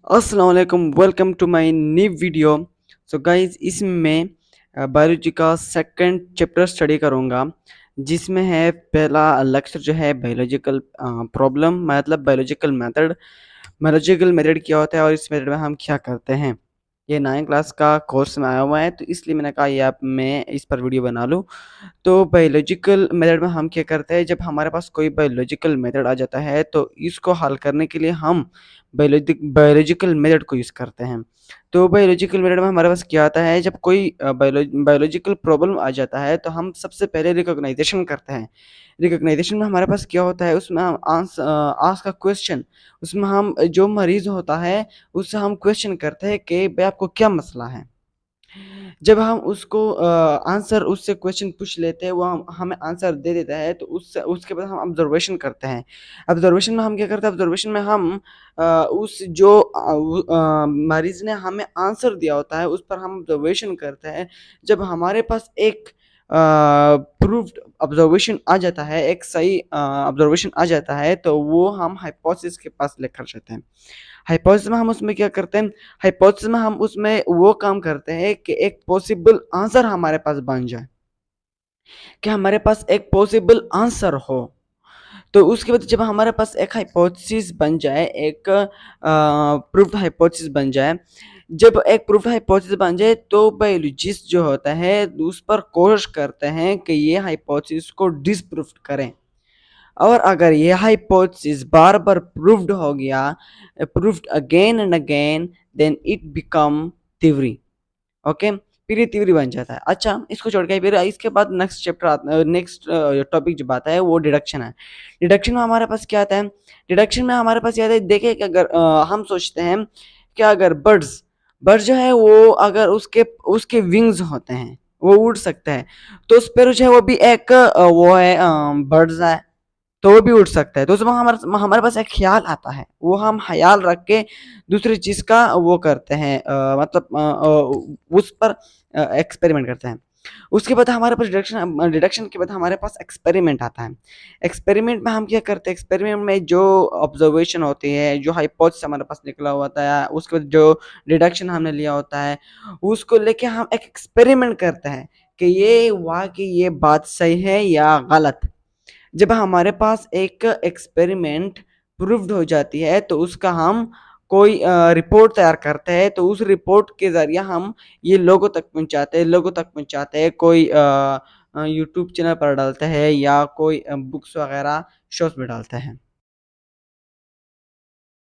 अस्सलाम वालेकुम, welcome to my new video. So guys, इसमें बायोलॉजी का सेकंड चैप्टर स्टडी करूँगा, जिसमें है पहला लेक्चर जो है बायोलॉजिकल प्रॉब्लम, मतलब बायोलॉजिकल मेथड क्या होता है और इस मेथड में हम क्या करते हैं। ये 9 क्लास का कोर्स में आया हुआ है, तो इसलिए मैंने कहा ये आप मैं इस पर वीडियो बना लूँ। तो बायोलॉजिकल मेथड में हम क्या करते हैं, जब हमारे पास कोई बायोलॉजिकल मेथड आ जाता है तो इसको हल करने के लिए हम बायोलॉजिकल मेथड को यूज़ करते हैं। तो बायोलॉजिकल मेथड में हमारे पास क्या आता है, जब कोई बायोलॉजिकल प्रॉब्लम आ जाता है तो हम सबसे पहले रिकॉग्नाइजेशन करते हैं। रिकॉग्नाइजेशन में हमारे पास क्या होता है, उसमें हम आस्क अ क्वेश्चन, उसमें हम जो मरीज़ होता है उससे हम क्वेश्चन करते हैं कि भाई आपको क्या मसला है। जब हम उसको आंसर उससे क्वेश्चन पूछ लेते हैं, वो हमें आंसर दे देता है, तो उससे उसके बाद हम ऑब्जर्वेशन करते हैं। ऑब्जर्वेशन में हम क्या करते हैं, ऑब्जर्वेशन में हम उस जो मरीज़ ने हमें आंसर दिया होता है, उस पर हम ऑब्जर्वेशन करते हैं। जब हमारे पास एक प्रूव्ड ऑब्जर्वेशन आ जाता है, एक सही ऑब्जर्वेशन आ जाता है, तो वो हम हाइपोथेसिस के पास लेकर जाते हैं। हाइपोथेसिस में हम उसमें क्या करते हैं, हाइपोथेसिस में हम उसमें वो काम करते हैं कि एक पॉसिबल आंसर हमारे पास बन जाए, कि हमारे पास एक पॉसिबल आंसर हो। तो उसके बाद जब हमारे पास एक हाइपोथेसिस बन जाए, एक प्रूफ्ड हाइपोथेसिस बन जाए, जब एक प्रूफ्ड हाइपोथेसिस बन जाए तो बायोलॉजिस्ट जो होता है उस पर कोशिश करते हैं कि ये हाइपोथेसिस को डिसप्रूव करें। और अगर ये हाइपोथेसिस बार बार प्रूव्ड हो गया, proved again and again, then it become theory. Okay, फिर ये थ्योरी बन जाता है। अच्छा, इसको छोड़ के फिर इसके बाद नेक्स्ट टॉपिक जो आता है वो डिडक्शन है। डिडक्शन में हमारे पास क्या आता है, डिडक्शन में हमारे पास याद है, देखिए कि अगर हम सोचते हैं कि अगर बर्ड्स जो है वो अगर उसके उसके विंग्स होते हैं, वो उड़ सकता है, तो स्पैरो जो है वो भी एक वो है, बर्ड्स है, तो वो भी उड़ सकता है। तो उसमें हमारे हमारे पास एक ख्याल आता है, वो हम ख्याल रख के दूसरी चीज़ का वो करते हैं, मतलब उस पर एक्सपेरिमेंट करते हैं। उसके बाद हमारे पास डिडक्शन के बाद हमारे पास एक्सपेरिमेंट आता है। एक्सपेरिमेंट में हम क्या करते हैं, एक्सपेरिमेंट में जो ऑब्जर्वेशन होती है, जो हाइपोथेसिस हमारे पास निकला हुआ होता है, उसके बाद जो डिडक्शन हमने लिया होता है, उसको लेके हम एक एक्सपेरिमेंट करते हैं कि ये वाकई ये बात सही है या गलत। जब हमारे पास एक एक्सपेरिमेंट प्रूव्ड हो जाती है तो उसका हम कोई रिपोर्ट तैयार करते हैं, तो उस रिपोर्ट के ज़रिए हम ये लोगों तक पहुँचाते हैं, कोई यूट्यूब चैनल पर डालते हैं या कोई बुक्स वगैरह शोज़ में डालते हैं।